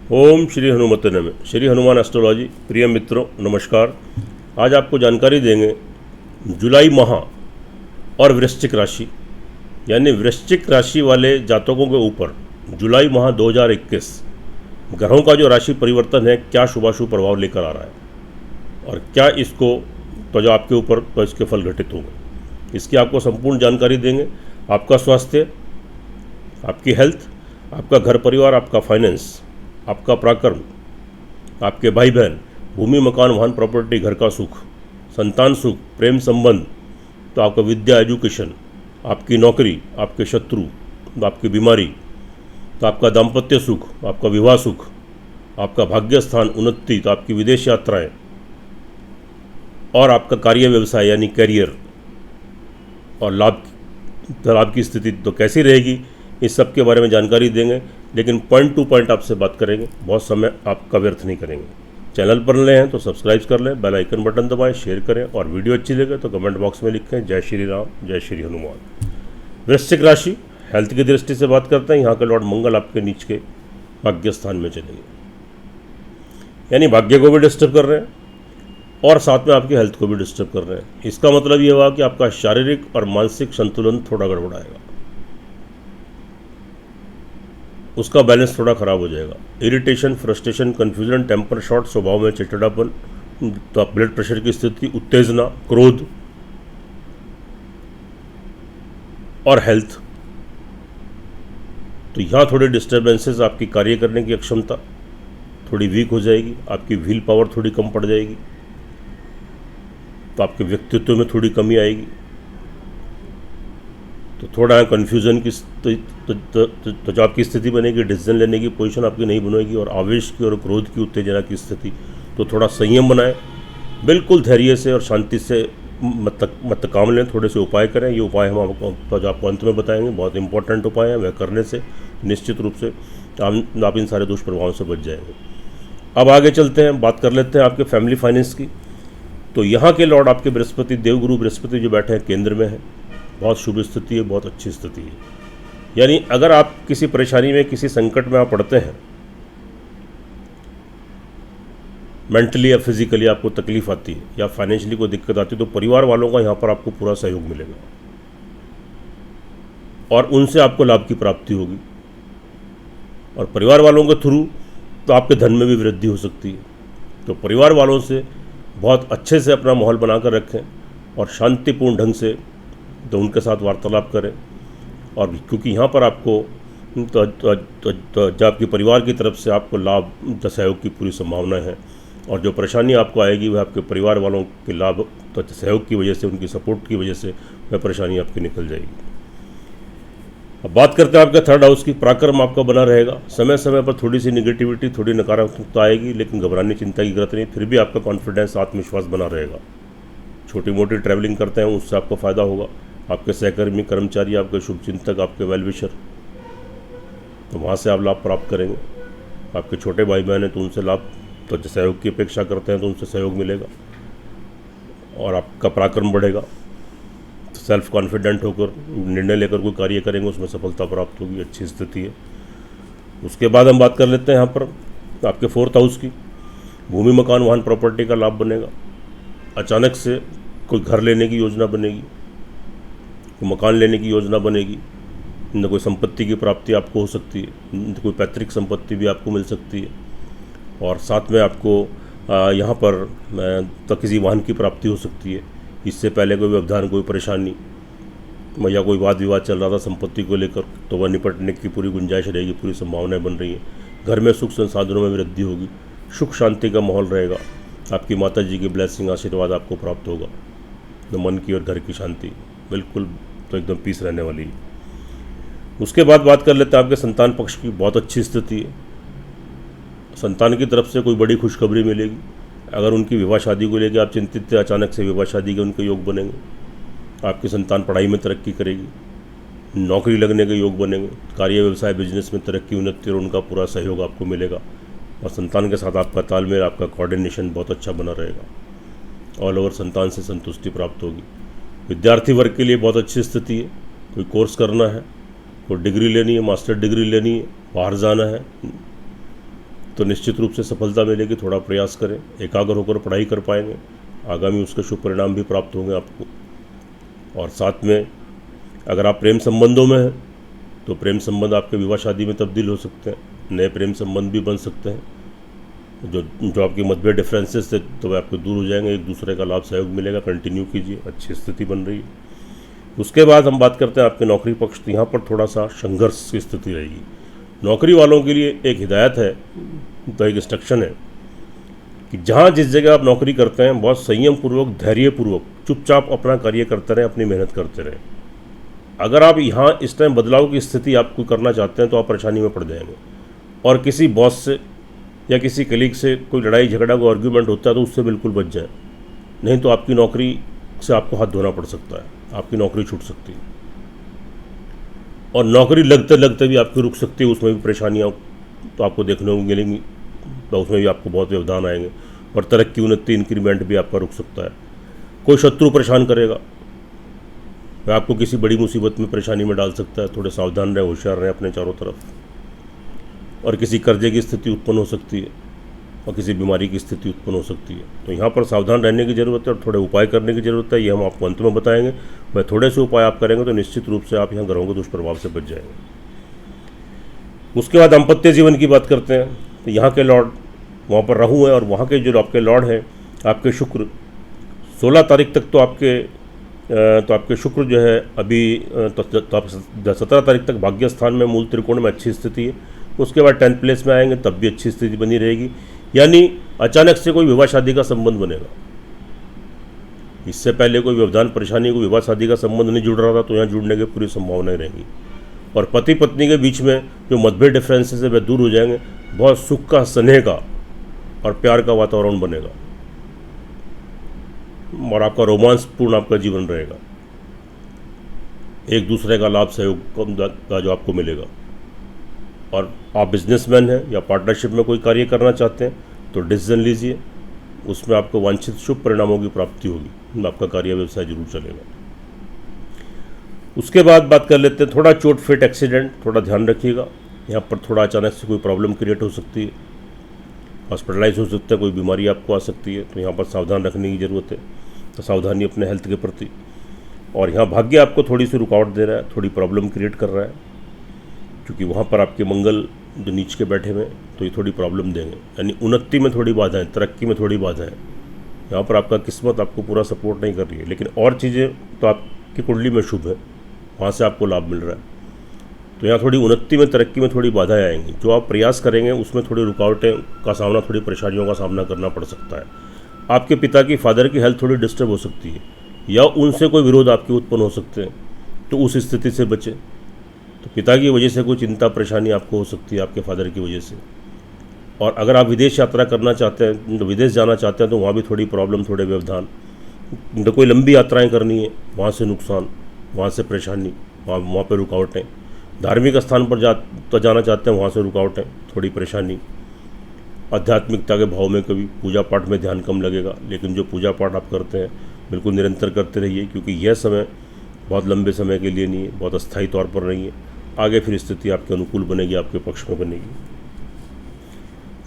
ओम श्री हनुमते नमः। श्री हनुमान एस्ट्रोलॉजी प्रिय मित्रों नमस्कार। आज आपको जानकारी देंगे जुलाई माह और वृश्चिक राशि यानी वृश्चिक राशि वाले जातकों के ऊपर जुलाई माह 2021 ग्रहों का जो राशि परिवर्तन है क्या शुभाशुभ प्रभाव लेकर आ रहा है और क्या इसको तो जो आपके ऊपर तो इसके फल घटित होंगे, इसकी आपको संपूर्ण जानकारी देंगे। आपका स्वास्थ्य, आपकी हेल्थ, आपका घर परिवार, आपका फाइनेंस, आपका पराक्रम, आपके भाई बहन, भूमि मकान वाहन प्रॉपर्टी, घर का सुख, संतान सुख, प्रेम संबंध, तो आपका विद्या एजुकेशन, आपकी नौकरी, आपके शत्रु, तो आपकी बीमारी, तो आपका दाम्पत्य सुख, आपका विवाह सुख, आपका भाग्य स्थान उन्नति, तो आपकी विदेश यात्राएं और आपका कार्य व्यवसाय यानी करियर और लाभ की स्थिति तो कैसी रहेगी, इस सब के बारे में जानकारी देंगे। लेकिन पॉइंट टू पॉइंट आपसे बात करेंगे, बहुत समय आपका व्यर्थ नहीं करेंगे। चैनल पर नए हैं तो सब्सक्राइब कर लें, बेल आइकन बटन दबाएं, शेयर करें और वीडियो अच्छी लगे तो कमेंट बॉक्स में लिखें जय श्री राम, जय श्री हनुमान। वृश्चिक राशि, हेल्थ की दृष्टि से बात करते हैं। यहाँ के लॉर्ड मंगल आपके नीच के भाग्य स्थान में चलेंगे, यानी भाग्य को भी डिस्टर्ब कर रहे हैं और साथ में आपकी हेल्थ को भी डिस्टर्ब कर रहे हैं। इसका मतलब ये हुआ कि आपका शारीरिक और मानसिक संतुलन थोड़ा गड़बड़ाएगा, उसका बैलेंस थोड़ा खराब हो जाएगा। Irritation, frustration, confusion, temper short, स्वभाव में चिड़चिड़ापन, तो ब्लड प्रेशर की स्थिति, उत्तेजना, क्रोध और हेल्थ, तो यहाँ थोड़े डिस्टर्बेंसेस, आपकी कार्य करने की अक्षमता थोड़ी वीक हो जाएगी, आपकी व्हील पावर थोड़ी कम पड़ जाएगी, तो आपके व्यक्तित्व में थोड़ी कमी आएगी, तो थोड़ा कन्फ्यूज़न की तो जो आपकी स्थिति बनेगी, डिसीजन लेने की पोजीशन आपकी नहीं बनेगी और आवेश की और क्रोध की, उत्तेजना की स्थिति, तो थोड़ा संयम बनाएं, बिल्कुल धैर्य से और शांति से मत काम लें, थोड़े से उपाय करें। ये उपाय हम आपको अंत में बताएंगे, बहुत इंपॉर्टेंट उपाय है, वह करने से निश्चित रूप से आप इन सारे दुष्प्रभावों से बच जाएंगे। अब आगे चलते हैं, बात कर लेते हैं आपके फैमिली फाइनेंस की। तो यहाँ के लॉर्ड आपके बृहस्पति, देवगुरु बृहस्पति जो बैठे हैं केंद्र में है, बहुत शुभ स्थिति है, बहुत अच्छी स्थिति है। यानी अगर आप किसी परेशानी में, किसी संकट में आप पड़ते हैं, मेंटली या फिजिकली आपको तकलीफ आती है या फाइनेंशियली कोई दिक्कत आती है, तो परिवार वालों का यहाँ पर आपको पूरा सहयोग मिलेगा और उनसे आपको लाभ की प्राप्ति होगी और परिवार वालों के थ्रू तो आपके धन में भी वृद्धि हो सकती है। तो परिवार वालों से बहुत अच्छे से अपना माहौल बनाकर रखें और शांतिपूर्ण ढंग से तो उनके साथ वार्तालाप करें। और क्योंकि यहाँ पर आपको जो आपके परिवार की तरफ से आपको लाभ, सहयोग की पूरी संभावना है और जो परेशानी आपको आएगी वह आपके परिवार वालों के लाभ, सहयोग की वजह से, उनकी सपोर्ट की वजह से वह परेशानी आपकी निकल जाएगी। अब बात करते हैं आपके थर्ड हाउस की। पराक्रम आपका बना रहेगा, समय समय पर थोड़ी सी निगेटिविटी, थोड़ी नकारात्मकता आएगी, लेकिन घबराने चिंता की जरूरत नहीं, फिर भी आपका कॉन्फिडेंस, आत्मविश्वास बना रहेगा। छोटी मोटी ट्रैवलिंग करते हैं उससे आपको फ़ायदा होगा। आपके सहकर्मी, कर्मचारी, आपके शुभचिंतक, आपके वेलविशर, तो वहाँ से आप लाभ प्राप्त करेंगे। आपके छोटे भाई बहन हैं तो उनसे लाभ, तो सहयोग की अपेक्षा करते हैं तो उनसे सहयोग मिलेगा और आपका पराक्रम बढ़ेगा। तो सेल्फ कॉन्फिडेंट होकर निर्णय लेकर कोई कार्य करेंगे, उसमें सफलता प्राप्त होगी, अच्छी स्थिति है। उसके बाद हम बात कर लेते हैं यहाँ पर आपके फोर्थ हाउस की। भूमि मकान वाहन प्रॉपर्टी का लाभ बनेगा। अचानक से कोई घर लेने की योजना बनेगी, कोई मकान लेने की योजना बनेगी, न कोई संपत्ति की प्राप्ति आपको हो सकती है, न कोई पैतृक संपत्ति भी आपको मिल सकती है और साथ में आपको यहाँ पर तो किसी वाहन की प्राप्ति हो सकती है। इससे पहले कोई व्यवधान, कोई परेशानी या कोई वाद विवाद चल रहा था संपत्ति को लेकर, तो वह निपटने की पूरी गुंजाइश रहेगी, पूरी संभावनाएं बन रही हैं। घर में सुख संसाधनों में वृद्धि होगी, सुख शांति का माहौल रहेगा। आपकी माता जी की ब्लेसिंग, आशीर्वाद आपको प्राप्त होगा। तो मन की और घर की शांति बिल्कुल तो एकदम पीस रहने वाली है। उसके बाद बात कर लेते हैं आपके संतान पक्ष की। बहुत अच्छी स्थिति है, संतान की तरफ से कोई बड़ी खुशखबरी मिलेगी। अगर उनकी विवाह शादी को लेकर आप चिंतित थे, अचानक से विवाह शादी के उनके योग बनेंगे। आपकी संतान पढ़ाई में तरक्की करेगी, नौकरी लगने के योग बनेंगे, कार्य व्यवसाय बिजनेस में तरक्की, उन्नति और उनका पूरा सहयोग आपको मिलेगा और संतान के साथ आपका तालमेल, आपका कोऑर्डिनेशन बहुत अच्छा बना रहेगा। ऑल ओवर संतान से संतुष्टि प्राप्त होगी। विद्यार्थी वर्ग के लिए बहुत अच्छी स्थिति है। कोई कोर्स करना है, कोई डिग्री लेनी है, मास्टर डिग्री लेनी है, बाहर जाना है, तो निश्चित रूप से सफलता मिलेगी। थोड़ा प्रयास करें, एकाग्र होकर पढ़ाई कर पाएंगे, आगामी उसके शुभ परिणाम भी प्राप्त होंगे आपको। और साथ में अगर आप प्रेम संबंधों में हैं तो प्रेम संबंध आपके विवाह शादी में तब्दील हो सकते हैं, नए प्रेम संबंध भी बन सकते हैं। जो आपके मतभेद डिफरेंसेस थे तो वे आपके दूर हो जाएंगे, एक दूसरे का लाभ सहयोग मिलेगा। कंटिन्यू कीजिए, अच्छी स्थिति बन रही है। उसके बाद हम बात करते हैं आपके नौकरी पक्ष। तो यहाँ पर थोड़ा सा संघर्ष की स्थिति रहेगी। नौकरी वालों के लिए एक हिदायत है, तो एक इंस्ट्रक्शन है कि जहाँ जिस जगह आप नौकरी करते हैं बहुत संयम पूर्वक, धैर्यपूर्वक, चुपचाप अपना कार्य करते रहें, अपनी मेहनत करते रहें। अगर आप यहाँ इस टाइम बदलाव की स्थिति आपको करना चाहते हैं तो आप परेशानी में पड़ जाएंगे। और किसी बॉस से या किसी कलीग से कोई लड़ाई झगड़ा, कोई आर्ग्यूमेंट होता है तो उससे बिल्कुल बच जाए, नहीं तो आपकी नौकरी से आपको हाथ धोना पड़ सकता है, आपकी नौकरी छूट सकती है। और नौकरी लगते लगते भी आपकी रुक सकती है, उसमें भी परेशानियाँ तो आपको देखने को मिलेंगी, तो उसमें भी आपको बहुत व्यवधान आएंगे। और तरक्की, उन्नति, इंक्रीमेंट भी आपका रुक सकता है। कोई शत्रु परेशान करेगा, वह आपको किसी बड़ी मुसीबत में, परेशानी में डाल सकता है। थोड़े सावधान रहें, होशियार रहें अपने चारों तरफ। और किसी कर्जे की स्थिति उत्पन्न हो सकती है और किसी बीमारी की स्थिति उत्पन्न हो सकती है। तो यहाँ पर सावधान रहने की ज़रूरत है और थोड़े उपाय करने की ज़रूरत है। ये हम आपको अंत में बताएंगे। वह थोड़े से उपाय आप करेंगे तो निश्चित रूप से आप यहाँ ग्रहों के दुष्प्रभाव से बच जाएंगे। उसके बाद दाम्पत्य जीवन की बात करते हैं। तो यहाँ के लॉर्ड वहाँ पर राहु है और वहाँ के जो आपके लॉर्ड हैं आपके शुक्र, 16 तारीख तक तो आपके शुक्र जो है अभी 17 तारीख तक भाग्य स्थान में मूल त्रिकोण में अच्छी स्थिति है। उसके बाद 10th प्लेस में आएंगे तब भी अच्छी स्थिति बनी रहेगी। यानी अचानक से कोई विवाह शादी का संबंध बनेगा। इससे पहले कोई व्यवधान, परेशानी, कोई विवाह शादी का संबंध नहीं जुड़ रहा था तो यहाँ जुड़ने की पूरी संभावनाएं रहेंगी। और पति पत्नी के बीच में जो मतभेद डिफरेंसेस है वे दूर हो जाएंगे। बहुत सुख का, स्नेह का और प्यार का वातावरण बनेगा और आपका रोमांसपूर्ण आपका जीवन रहेगा। एक दूसरे का लाभ सहयोग का जो आपको मिलेगा। और आप बिजनेसमैन हैं या पार्टनरशिप में कोई कार्य करना चाहते हैं तो डिसीजन लीजिए, उसमें आपको वांछित शुभ परिणामों की प्राप्ति होगी, आपका कार्य व्यवसाय जरूर चलेगा। उसके बाद बात कर लेते हैं थोड़ा चोट फिट एक्सीडेंट, थोड़ा ध्यान रखिएगा। यहाँ पर थोड़ा अचानक से कोई प्रॉब्लम क्रिएट हो सकती है, हॉस्पिटलाइज हो सकता है, कोई बीमारी आपको आ सकती है, तो यहाँ पर सावधान रखने की ज़रूरत है। तो सावधानी अपने हेल्थ के प्रति। और यहाँ भाग्य आपको थोड़ी सी रुकावट दे रहा है, थोड़ी प्रॉब्लम क्रिएट कर रहा है, क्योंकि वहाँ पर आपके मंगल जो नीच के बैठे हुए तो ये थोड़ी प्रॉब्लम देंगे। यानी उन्नति में थोड़ी बाधाएं, तरक्की में थोड़ी बाधाएं। यहाँ पर आपका किस्मत आपको पूरा सपोर्ट नहीं कर रही है, लेकिन और चीज़ें तो आपकी कुंडली में शुभ है, वहाँ से आपको लाभ मिल रहा है। तो यहाँ थोड़ी उन्नति में, तरक्की में थोड़ी बाधाएं आएंगी। जो आप प्रयास करेंगे उसमें थोड़ी रुकावटें का सामना, थोड़ी परेशानियों का सामना करना पड़ सकता है। आपके पिता की, फादर की हेल्थ थोड़ी डिस्टर्ब हो सकती है या उनसे कोई विरोध आपके उत्पन्न हो सकते हैं, तो उस स्थिति से बचें। तो पिता की वजह से कोई चिंता, परेशानी आपको हो सकती है, आपके फादर की वजह से। और अगर आप विदेश यात्रा करना चाहते हैं, तो विदेश जाना चाहते हैं, तो वहाँ भी थोड़ी प्रॉब्लम, थोड़े व्यवधान। तो कोई लंबी यात्राएं करनी है, वहाँ से नुकसान, वहाँ से परेशानी, वहाँ पर रुकावटें। धार्मिक स्थान पर जाना चाहते हैं, वहाँ से रुकावटें, थोड़ी परेशानी। आध्यात्मिकता के भाव में कभी पूजा पाठ में ध्यान कम लगेगा, लेकिन जो पूजा पाठ आप करते हैं बिल्कुल निरंतर करते रहिए, क्योंकि यह समय बहुत लंबे समय के लिए नहीं है, बहुत अस्थायी तौर पर नहीं है। आगे फिर स्थिति आपके अनुकूल बनेगी, आपके पक्ष में बनेगी।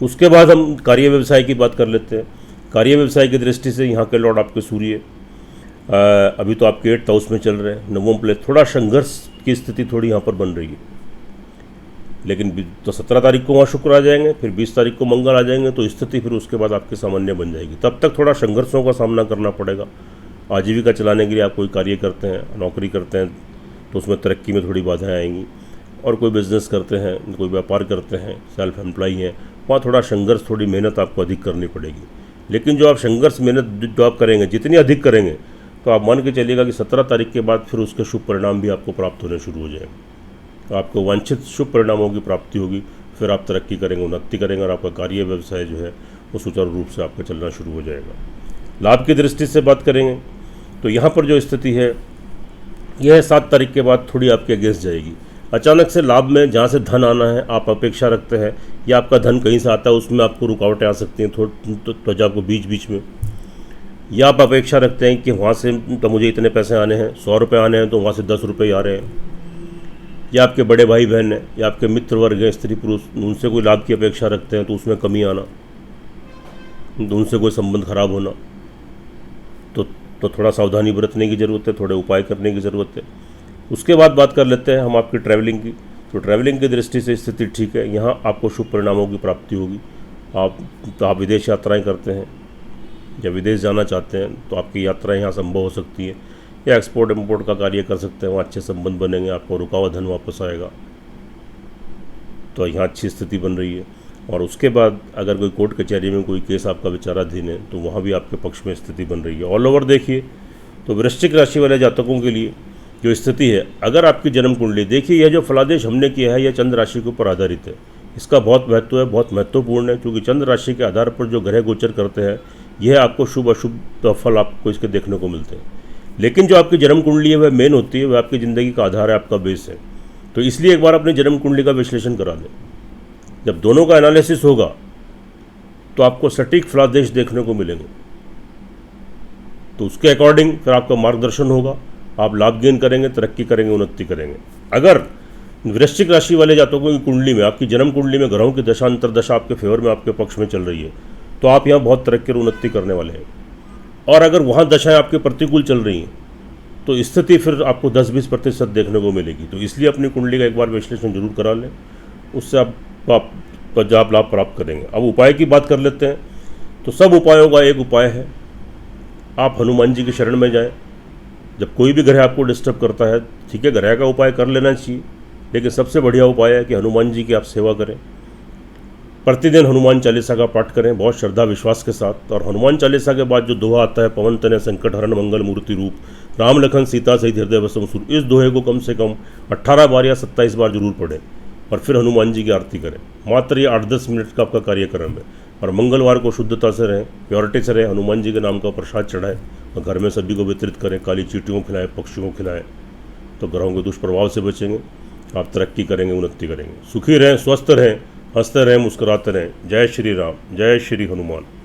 उसके बाद हम कार्य व्यवसाय की बात कर लेते हैं। कार्य व्यवसाय की दृष्टि से यहाँ के लॉर्ड आपके सूर्य अभी तो आपके 8th हाउस में चल रहे हैं, 9वां प्लेस। थोड़ा संघर्ष की स्थिति थोड़ी यहाँ पर बन रही है, लेकिन तो 17 तारीख को वहाँ शुक्र आ जाएंगे, फिर 20 तारीख को मंगल आ जाएंगे, तो स्थिति फिर उसके बाद आपकी सामान्य बन जाएगी। तब तक थोड़ा संघर्षों का सामना करना पड़ेगा। आजीविका चलाने के लिए आप कोई कार्य करते हैं, नौकरी करते हैं, तो उसमें तरक्की में थोड़ी बाधाएं आएंगी। और कोई बिजनेस करते हैं, कोई व्यापार करते हैं, सेल्फ एम्प्लॉई हैं, वहाँ थोड़ा संघर्ष, थोड़ी मेहनत आपको अधिक करनी पड़ेगी। लेकिन जो आप संघर्ष, मेहनत जो आप करेंगे, जितनी अधिक करेंगे, तो आप मान के चलिएगा कि 17 तारीख के बाद फिर उसके शुभ परिणाम भी आपको प्राप्त होने शुरू हो जाएंगे। तो आपको वांछित शुभ परिणामों की प्राप्ति होगी, फिर आप तरक्की करेंगे, उन्नति करेंगे और आपका कार्य व्यवसाय जो है वो सुचारू रूप से आपका चलना शुरू हो जाएगा। लाभ की दृष्टि से बात करेंगे तो यहाँ पर जो स्थिति है यह 7 तारीख के बाद थोड़ी आपके अगेंस्ट जाएगी। अचानक से लाभ में जहाँ से धन आना है आप अपेक्षा रखते हैं, या आपका धन कहीं से आता है, उसमें आपको रुकावटें आ सकती हैं तो आपको बीच में, या आप अपेक्षा रखते हैं कि वहाँ से तो मुझे इतने पैसे आने हैं, 100 रुपये आने हैं, तो वहाँ से 10 रुपये आ रहे हैं, या आपके बड़े भाई बहन हैं या आपके मित्र वर्ग हैं, स्त्री पुरुष, उनसे कोई लाभ की अपेक्षा रखते हैं तो उसमें कमी आना, तो उनसे कोई संबंध खराब होना, तो थोड़ा सावधानी बरतने की ज़रूरत है, थोड़े उपाय करने की ज़रूरत है। उसके बाद बात कर लेते हैं हम आपकी ट्रैवलिंग की। तो ट्रैवलिंग की दृष्टि से स्थिति ठीक है, यहाँ आपको शुभ परिणामों की प्राप्ति होगी। आप विदेश यात्राएं करते हैं या विदेश जाना चाहते हैं तो आपकी यात्राएं यहाँ संभव हो सकती है, या एक्सपोर्ट इम्पोर्ट का कार्य कर सकते हैं, वहाँ अच्छे संबंध बनेंगे, आपको रुका हुआ धन वापस आएगा, तो यहाँ अच्छी स्थिति बन रही है। और उसके बाद अगर कोई कोर्ट कचहरी में कोई केस आपका विचाराधीन है तो वहाँ भी आपके पक्ष में स्थिति बन रही है। ऑल ओवर देखिए तो वृश्चिक राशि वाले जातकों के लिए जो स्थिति है, अगर आपकी जन्म कुंडली देखिए, यह जो फलादेश हमने किया है यह चंद्र राशि के ऊपर आधारित है। इसका बहुत महत्व है, बहुत महत्वपूर्ण है, क्योंकि चंद्र राशि के आधार पर जो ग्रह गोचर करते हैं यह आपको शुभ अशुभ फल आपको इसके देखने को मिलते हैं। लेकिन जो आपकी जन्म कुंडली है वह मेन होती है, वह आपकी ज़िंदगी का आधार है, आपका बेस है। तो इसलिए एक बार अपनी जन्म कुंडली का विश्लेषण करा लें। जब दोनों का एनालिसिस होगा तो आपको सटीक फलादेश देखने को मिलेंगे, तो उसके अकॉर्डिंग फिर आपका मार्गदर्शन होगा, आप लाभ गेन करेंगे, तरक्की करेंगे, उन्नति करेंगे। अगर वृश्चिक राशि वाले जातकों की कुंडली में, आपकी जन्म कुंडली में ग्रहों की दशा अंतर दशा आपके फेवर में, आपके पक्ष में चल रही है, तो आप यहाँ बहुत तरक्की और उन्नति करने वाले हैं। और अगर वहाँ दशाएं आपके प्रतिकूल चल रही हैं तो स्थिति फिर आपको 10-20% देखने को मिलेगी। तो इसलिए अपनी कुंडली का एक बार विश्लेषण जरूर करा लें, उससे आप लाभ प्राप्त करेंगे। अब उपाय की बात कर लेते हैं। तो सब उपायों का एक उपाय है, आप हनुमान जी की शरण में जाएं। जब कोई भी ग्रह आपको डिस्टर्ब करता है, ठीक है, ग्रह का उपाय कर लेना चाहिए, लेकिन सबसे बढ़िया उपाय है कि हनुमान जी की आप सेवा करें। प्रतिदिन हनुमान चालीसा का पाठ करें बहुत श्रद्धा विश्वास के साथ। और हनुमान चालीसा के बाद जो दोहा आता है, पवन तनय संकट हरण मंगल मूर्ति रूप, राम लखन सीता सहित हृदय वसम सुर, इस दोहे को कम से कम 18 बार या 27 बार जरूर पढ़ें और फिर हनुमान जी की आरती करें। मात्र ये 8-10 मिनट का आपका कार्यक्रम है। और मंगलवार को शुद्धता से रहें, प्योरिटी से रहें, हनुमान जी के नाम का प्रसाद चढ़ाएं और घर में सभी को वितरित करें, काली चींटियों को खिलाएं, पक्षियों को खिलाएं, तो ग्रहों के दुष्प्रभाव से बचेंगे, आप तरक्की करेंगे, उन्नति करेंगे। सुखी रहें, स्वस्थ रहें, हंसते रहें, मुस्कुराते रहें। जय श्री राम, जय श्री हनुमान।